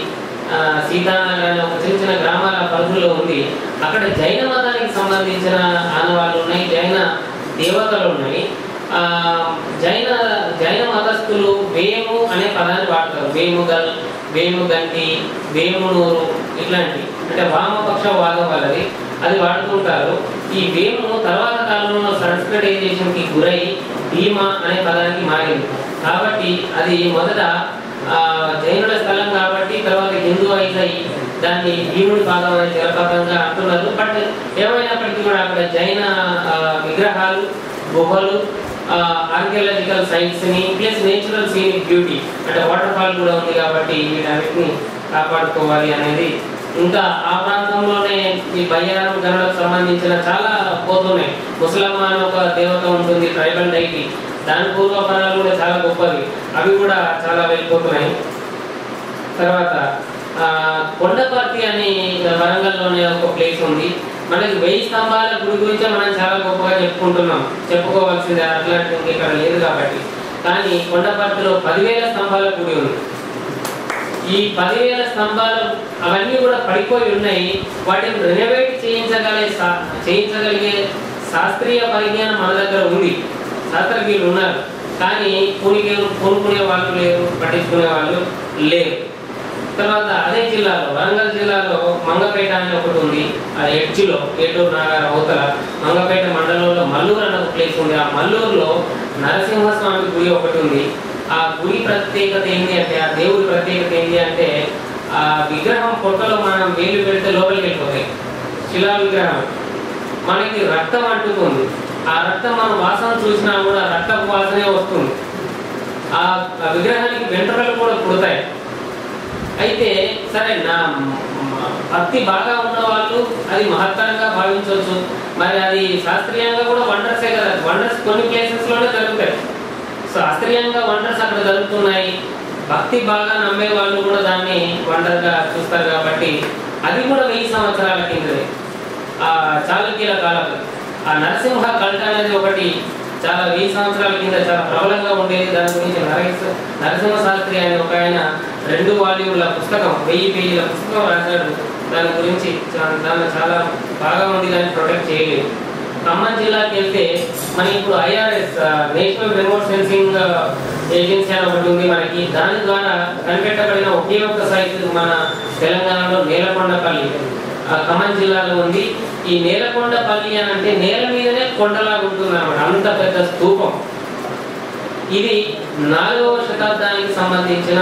సీతానగర్ అనే ఒక చిన్న గ్రామాల పరిధిలో ఉంది. అక్కడ జైన మతానికి సంబంధించిన ఆనవాళ్ళు ఉన్నాయి, జైన దేవతలు ఉన్నాయి. జైన మతస్థులు వేము అనే పదాన్ని వాడతారు. వేముగల్, వేముగంటి, వేమునూరు ఇట్లాంటి, అంటే వామపక్ష వాదం వాళ్ళది, అది వాడుతుంటారు. ఈ వేము తర్వాత కాలంలో సంస్కృటైజేషన్ కి గురై భీమా అనే పదానికి మారింది. కాబట్టి అది మొదట జైనుల స్థలం కాబట్టి తర్వాత హిందూయిజ్ అయ్యి దాన్ని భీముడి పాదం అనే జలపాతంగా అంటున్నారు. బట్ ఏమైనప్పటికీ కూడా అక్కడ జైన విగ్రహాలు, గుహలు, ఆర్కియాలజికల్ సైట్స్ ని ప్లస్ నేచురల్ సీనిక్ బ్యూటీ, అంటే వాటర్ ఫాల్ కూడా ఉంది. కాబట్టి వీటన్నిటిని కాపాడుకోవాలి అనేది. ఇంకా ఆ ప్రాంతంలోనే ఈ బయ్యారం గనులకు సంబంధించిన చాలా పోతున్నాయి. ముసలమ్మ అని ఒక దేవత ఉంటుంది, ట్రైబల్ డైటీ, దాని పూర్వపరాలు కూడా చాలా గొప్పవి, అవి కూడా చాలా వెళ్ళిపోతున్నాయి. తర్వాత కొండపర్తి అని వరంగల్లోనే ఒక ప్లేస్ ఉంది. మనకి 1000 స్తంభాల గుడి గురించే మనం చాలా గొప్పగా చెప్పుకోవాల్సిందే, అట్లాంటి ఇక్కడ లేదు కాబట్టి. కానీ కొండపర్తిలో 10,000 స్తంభాల గుడి ఉంది. ఈ 10,000 స్తంభాలు అవన్నీ కూడా పడిపోయి ఉన్నాయి. వాటిని రెనోవేట్ చేయించగలిగే శాస్త్రీయ పరిజ్ఞానం మన దగ్గర ఉంది, శాస్త్రజ్ఞులు ఉన్నారు. కానీ పూనుకునే వాళ్ళు లేరు, పట్టించుకునే వాళ్ళు లేరు. తర్వాత అదే జిల్లాలో, వరంగల్ జిల్లాలో మంగపేట అనే ఒకటి ఉంది. ఆ ఎడ్జిలో ఏటూరు నాగార అవతల మంగపేట మండలంలో మల్లూరు అనే ఒక ప్లేస్ ఉంది. ఆ మల్లూరులో నరసింహస్వామి గుడి ఒకటి ఉంది. ఆ గుడి ప్రత్యేకత ఏంటి అంటే, ఆ దేవుడి ప్రత్యేకత ఏంటి అంటే, ఆ విగ్రహం పొట్టలో మనం వేలు పెడితే లోపలికి వెళ్ళిపోతాయి. శిలా విగ్రహం, మనకి రక్తం అంటుతుంది. ఆ రక్తం మనం వాసన చూసినా కూడా రక్తపు వాసనే వస్తుంది. ఆ విగ్రహానికి వెంట్రుకలు కూడా పుడతాయి. అయితే సరే, నా భక్తి బాగా ఉన్న వాళ్ళు అది మహత్తరంగా భావించవచ్చు. మరి అది శాస్త్రీయంగా కూడా వండర్సే కదా. వండర్స్ కొన్ని ప్లేసెస్ లోనే జరుగుతాయి. శాస్త్రీయంగా వండర్స్ అక్కడ జరుగుతున్నాయి. భక్తి బాగా నమ్మే వాళ్ళు కూడా దాన్ని వండర్గా చూస్తారు. కాబట్టి అది కూడా 1000 సంవత్సరాల కిందనే, ఆ చాళుక్యుల కాలంలో. ఆ నరసింహ కల్ట అనేది ఒకటి చాలా 1000 సంవత్సరాల కింద చాలా ప్రబలంగా ఉండేది. దాని గురించి నరసింహ శాస్త్రి అనే ఒక ఆయన 2 వాల్యూమ్ల పుస్తకం, 1000 పేజీల పుస్తకం రాశాడు. దాని గురించి దాన్ని చాలా బాగా ఉంది, దాన్ని ప్రొటెక్ట్ చేయలేదు. ఖమ్మం జిల్లాకి వెళ్తే మనకి ఇప్పుడు IRS, national remote sensing agency అని ఒకటి ఉంది మనకి. దాని ద్వారా కనిపెట్టబడిన ఒకే ఒక్క సైట్ మన తెలంగాణలో నేలకొండపల్లి. ఖమ్మం జిల్లాలో ఉంది. ఈ నేలకొండపల్లి అని అంటే నేల మీదనే కొండలాగా ఉంటుంది అన్నమాట, అంత పెద్ద స్తూపం. ఇది 4వ శతాబ్దానికి సంబంధించిన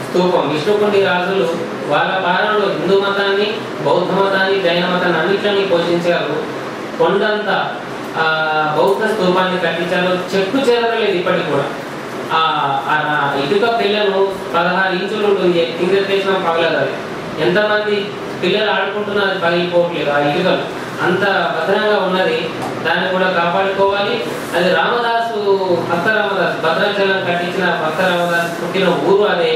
స్తూపం. విష్ణుకుండి రాజులు వాళ్ళ పాలనలో హిందూ మతాన్ని, బౌద్ధ మతాన్ని, జైన మతాన్ని అన్నింటినీ పోషించారు. కొండంత బౌద్ధ స్తూపాన్ని కట్టించారు. చెక్కు చెదరలేదు ఇప్పటికి కూడా. ఇటుక పిల్లలు 16 ఇంచులు ఉంటుంది, కింద చేసిన పగలదు. ఎంతమంది పిల్లలు ఆడుకుంటున్నారు, అది పగిలిపోవట్లేదు. ఆ ఇటుకలు అంత భద్రంగా ఉన్నది, దాన్ని కూడా కాపాడుకోవాలి. అది రామదాసు, భక్త రామదాస్, భద్రాచలం కట్టించిన భక్త రామదాస్ పుట్టిన ఊరు అదే.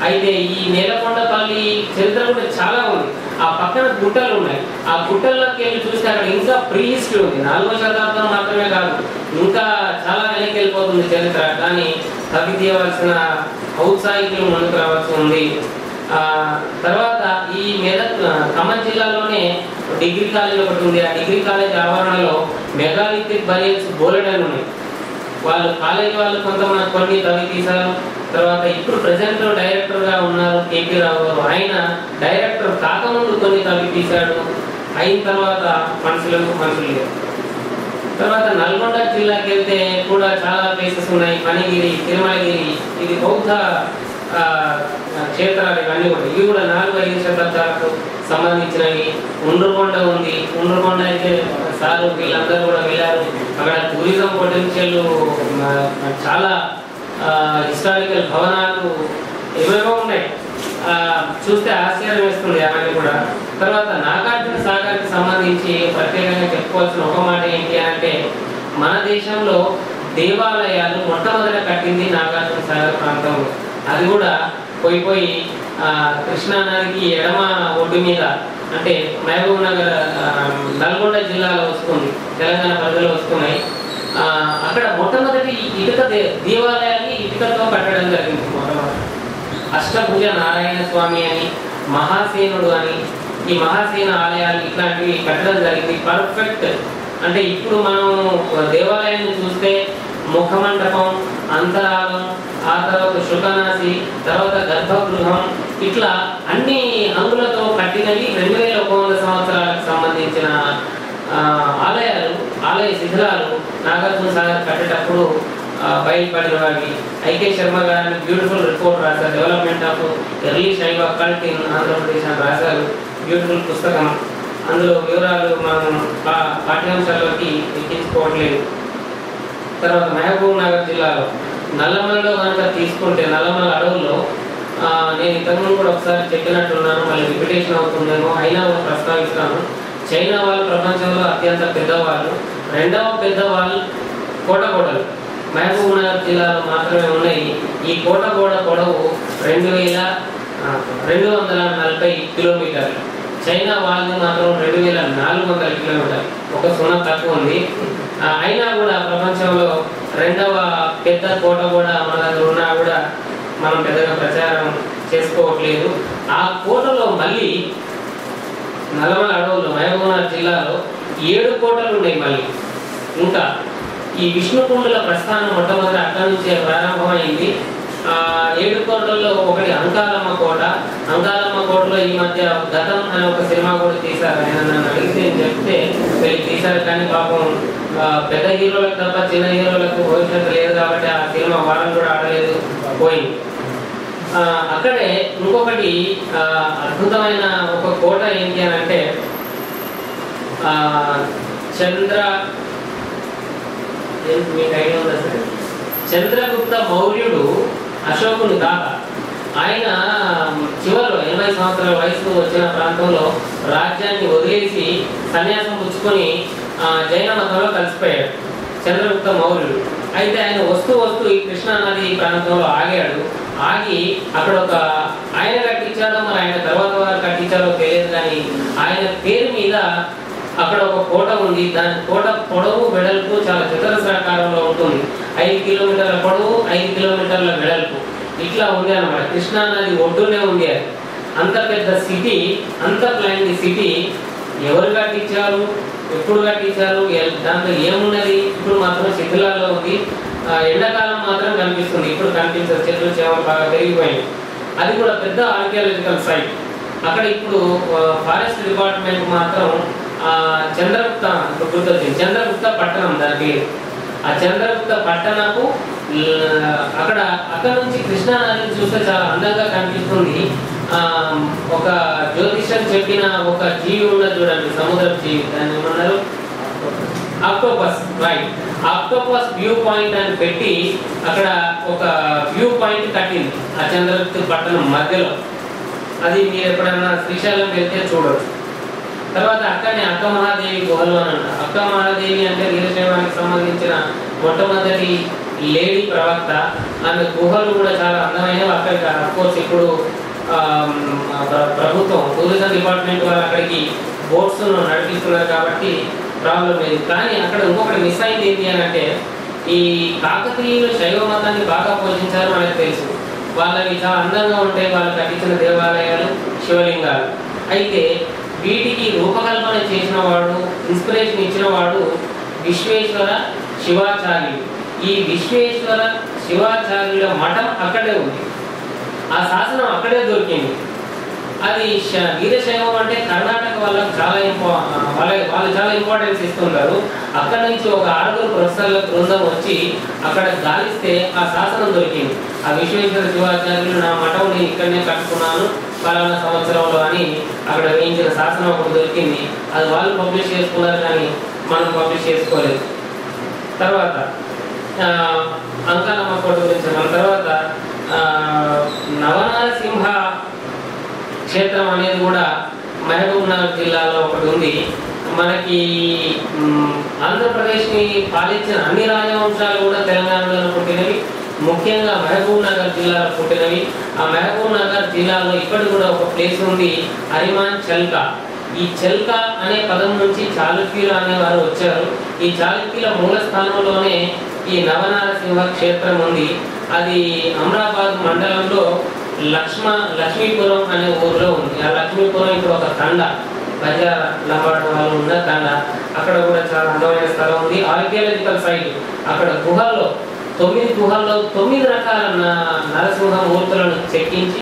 అయితే ఈ నేలకొండపల్లి చరిత్ర కూడా చాలా ఉంది. ఆ పక్కన గుట్టలు ఉన్నాయి, ఆ గుట్టల్లోకి వెళ్ళి చూస్తే అక్కడ ఇంకా ప్రీ హిస్టరీ ఉంది. 4వ శతాబ్దం మాత్రమే కాదు, ఇంకా చాలా వెనక్కి వెళ్ళిపోతుంది చరిత్ర. కానీ తగ్గి తీయవలసిన ఔత్సాహికులు ముందుకు రావాల్సి ఉంది. తర్వాత ఈ ఖమ్మం జిల్లాలోనే డిగ్రీ కాలేజ్ ఒకటి ఉంది. ఆ డిగ్రీ కాలేజ్ ఆవరణలో మెగాలిథిక్ బరియల్స్ బోలెడని ఉన్నాయి. వాళ్ళు కాలేజ్ వాళ్ళు కొంతమంది కొన్ని తవ్వి తీశారు. తర్వాత ఇప్పుడు ప్రెసెంట్ డైరెక్టర్ గా ఉన్నారు కేపీ రావు గారు. ఆయన డైరెక్టర్ కాకముందు కొన్ని తవ్వి తీశాడు, అయిన తర్వాత మనుషులు తర్వాత నల్గొండ జిల్లాకి వెళ్తే కూడా చాలా ప్లేసెస్ ఉన్నాయి. మణిగిరి, తిరుమలగిరి, ఇది బౌద్ధ క్షేత్రాలు. ఇవన్నీ కూడా ఇవి కూడా 4-5 శతాబ్దాలకు సంబంధించినవి. ఉండ్రుకొండ ఉంది. ఉండ్రుకొండ అయితే సారు వీళ్ళందరూ కూడా వెళ్ళారు. అక్కడ టూరిజం పొటెన్షియల్ చాలా, హిస్టారికల్ భవనాలు ఏమేమో ఉన్నాయి, చూస్తే ఆశ్చర్యం వేస్తుంది అవన్నీ కూడా. తర్వాత నాగార్జున సాగర్కి సంబంధించి ప్రత్యేకంగా చెప్పుకోవాల్సిన ఒక మాట ఏంటి అంటే, మన దేశంలో దేవాలయాలు మొట్టమొదట కట్టింది నాగార్జున సాగర్ ప్రాంతంలో. అది కూడా పోయి కృష్ణానదికి ఎడమ ఒడ్డు మీద, అంటే మహబూబ్ నగర్ నల్గొండ జిల్లాలో వస్తుంది, తెలంగాణ పరిధిలో వస్తున్నాయి. అక్కడ మొట్టమొదటి ఇటుక దేవాలయాన్ని ఇటుకతో కట్టడం జరిగింది. మొట్టమొదటి అష్టభుజ నారాయణ స్వామి అని, మహాసేనుడు అని, ఈ మహాసేన ఆలయాలు ఇట్లాంటివి కట్టడం జరిగింది. పర్ఫెక్ట్. అంటే ఇప్పుడు మనం దేవాలయాన్ని చూస్తే ముఖమండపం, అంతరాలం, ఆ తర్వాత శుకనాసి, తర్వాత గర్భగృహం, ఇట్లా అన్ని హంగులతో కట్టినవి 2100 సంవత్సరాలకు సంబంధించిన ఆలయాలు, ఆలయ శిథిలాలు నాగార్జున సాగర్ కట్టేటప్పుడు బయలుపడినవి. ఐకే శర్మ గారిని బ్యూటిఫుల్ రిపోర్ట్ రాశారు, డెవలప్మెంట్ ఆఫ్ ఎర్లీ శైవ కల్ట్ ఇన్ ఆంధ్రప్రదేశ్ అని రాశారు. బ్యూటిఫుల్ పుస్తకం. అందులో వివరాలు మనం పాఠ్యాంశాల్లోకి ఎక్కించుకోవట్లేదు. తర్వాత మహబూబ్ నగర్ జిల్లాలో నల్లమలలో కనుక తీసుకుంటే, నల్లమల అడవుల్లో నేను ఇంతకుముందు కూడా ఒకసారి చెప్పినట్టున్నాను, మళ్ళీ రిపిటేషన్ అవుతుందేమో, అయినా కూడా ప్రస్తావిస్తాను. చైనా వాళ్ళు ప్రపంచంలో అత్యంత పెద్దవాళ్ళు. 2వ పెద్దవాళ్ళు కోటగోడలు మహబూబ్ నగర్ జిల్లాలో మాత్రమే ఉన్నాయి. ఈ కోటగోడ పొడవు 2240 కిలోమీటర్లు. చైనా వాళ్ళది మాత్రం 2400 కిలోమీటర్లు, ఒక సున్నా తక్కువ ఉంది. అయినా కూడా ప్రపంచంలో 2వ పెద్ద కోట కూడా మన దగ్గర ఉన్నా కూడా మనం పెద్దగా ప్రచారం చేసుకోవట్లేదు. ఆ కోటలో మళ్ళీ నల్లమల అడవుల్లో మహబూబ్నగర్ జిల్లాలో 7 కోటలు ఉన్నాయి. మళ్ళీ ఇంకా ఈ విష్ణుకుండుల ప్రస్థానం మొట్టమొదటి అక్కడి నుంచే ప్రారంభమైంది. 7 కోటల్లో ఒకటి అంకాలమ్మ కోట. అంకాలమ్మ కోటలో ఈ మధ్య గతం అనే ఒక సినిమా కూడా తీశారు. ఆయన నన్ను అడిగితే చెప్తే వీళ్ళు తీశారు, కానీ పాపం పెద్ద హీరోలకు తప్ప చిన్న హీరోలకు భవిష్యత్తు లేదు కాబట్టి ఆ సినిమా వాళ్ళని కూడా ఆడలేదు, పోయింది. అక్కడే ఇంకొకటి అద్భుతమైన ఒక కోట ఏంటి అని అంటే, మీకు ఐడియా ఉందా సార్? చంద్రగుప్త మౌర్యుడు అశోకుని తాత. ఆయన చివరిలో 80 సంవత్సరాల వయసు వచ్చిన ప్రాంతంలో రాజ్యాన్ని వదిలేసి సన్యాసం పుచ్చుకొని జైన మతంలో కలిసిపోయాడు చంద్రగుప్త మౌర్యుడు. అయితే ఆయన వస్తూ ఈ కృష్ణా నది ప్రాంతంలో ఆగాడు. ఆగి అక్కడ ఒక ఆయన కట్టించాడో మరి ఆయన తర్వాత వారు కట్టించారో తెలియదు, కానీ ఆయన పేరు మీద అక్కడ ఒక కోట ఉంది. దాని కోట పొడవు వెడల్పు చాలా చతురస్రాకారంలో ఉంటుంది. 5 కిలోమీటర్ల పొడవు, 5 కిలోమీటర్ల వెడల్పు, ఇట్లా ఉంది అన్నమాట. కృష్ణా నది ఒడ్డునే ఉంది. అది అంత పెద్ద సిటీ, అంత ప్లాన్ సిటీ. ఎవరు కట్టించారు, ఎప్పుడు కట్టించారు, దాంట్లో ఏమున్నది? ఇప్పుడు మాత్రం శిథిలాల్లో ఉంది. ఎండాకాలం మాత్రం కనిపిస్తుంది, ఇప్పుడు కనిపించదు. చెట్లు చేమలు బాగా పెరిగిపోయింది. అది కూడా పెద్ద ఆర్కియాలజికల్ సైట్. అక్కడ ఇప్పుడు ఫారెస్ట్ డిపార్ట్మెంట్ మాత్రం చంద్రగుప్త గుర్తొచ్చింది, చంద్రగుప్త పట్టణం దాని పేరు. ఆ చంద్రగుప్త పట్టణపు అక్కడ నుంచి కృష్ణా నదిని చూస్తే చాలా అందంగా కనిపిస్తుంది. ఒక జ్యోతిషం చెప్పిన ఒక జీవి ఉన్నది చూడండి, సముద్ర జీవి, దాన్ని ఏమన్నారు, octopus, right. Octopus view point అని పెట్టి అక్కడ ఒక వ్యూ పాయింట్ కట్టింది ఆ చంద్రగుప్త పట్టణం మధ్యలో. అది మీరు ఎప్పుడైనా శ్రీశైలం వెళ్తే చూడవచ్చు. తర్వాత అక్కడనే అక్క మహాదేవి గుహలు అని అంటారు. అక్క మహాదేవి అంటే వీరశైవానికి సంబంధించిన మొట్టమొదటి లేడీ ప్రవక్త. ఆమె గుహలు కూడా చాలా అందమైనవి. అక్కడికి అఫ్కోర్స్ ఇప్పుడు ప్రభుత్వం టూరిజం డిపార్ట్మెంట్ వాళ్ళు అక్కడికి బోట్స్ నడిపిస్తున్నారు కాబట్టి ప్రాబ్లం లేదు. కానీ అక్కడ ఇంకొకటి మిస్ అయింది ఏంటి అని అంటే, ఈ కాకతీయులు శైవ మతాన్ని బాగా పోషించారు మనకు తెలుసు. వాళ్ళవి చాలా అందంగా ఉంటాయి, వాళ్ళు కట్టించిన దేవాలయాలు, శివలింగాలు. అయితే వీటికి రూపకల్పన చేసిన వాడు, ఇన్స్పిరేషన్ ఇచ్చిన వాడు విశ్వేశ్వర శివాచార్యులు. ఈ విశ్వేశ్వర శివాచార్యుల మఠం అక్కడే ఉంది, ఆ శాసనం అక్కడే దొరికింది. అది వీరశైవం అంటే కర్ణాటక వాళ్ళకి చాలా వాళ్ళు చాలా ఇంపార్టెన్స్ ఇస్తున్నారు. అక్కడ నుంచి ఒక 6 ప్రొఫెసర్ల బృందం వచ్చి అక్కడ గాలిస్తే ఆ శాసనం దొరికింది. ఆ విశ్వేశ్వర శివాచార్యులు నా మఠం నేను ఇక్కడనే కట్టుకున్నాను ఫలానా సంవత్సరంలో అని అక్కడ వేయించిన శాసనం ఒకటి దొరికింది. అది వాళ్ళు పబ్లిష్ చేసుకున్నారు కానీ మనం పబ్లిష్ చేసుకోలేదు. తర్వాత అంకాలమ్మ కోట గురించి మన తర్వాత నవనారసింహ క్షేత్రం అనేది కూడా మహబూబ్ నగర్ జిల్లాలో ఒకటి ఉంది. మనకి ఆంధ్రప్రదేశ్ని పాలించిన అన్ని రాజవంశాలు కూడా తెలంగాణలో పుట్టినవి, ముఖ్యంగా మహబూబ్ నగర్ జిల్లాలో పుట్టినవి. ఆ మహబూబ్ నగర్ జిల్లాలో ఇప్పటి కూడా ఒక ప్లేస్ ఉంది, హరిమాన్ చల్కా. ఈ చల్కా అనే పదం నుంచి చాళుక్యులు అనేవారు వచ్చారు. ఈ చాళుక్యుల మూల స్థానంలోనే ఈ నవనారసింహ క్షేత్రం ఉంది. అది అమరాబాద్ మండలంలో లక్ష్మీపురం అనే ఊర్లో ఉంది. ఆ లక్ష్మీపురం ఇప్పుడు ఒక తండ, బంజారా లంబాడ వాళ్ళు ఉన్న తండ. అక్కడ కూడా చాలా అందమైన స్థలం ఉంది, ఆర్కియాలజికల్ సైట్. అక్కడ గుహల్లో 9 గుహల్లో 9 రకాల నరసింహ మూర్తులను చెక్కించి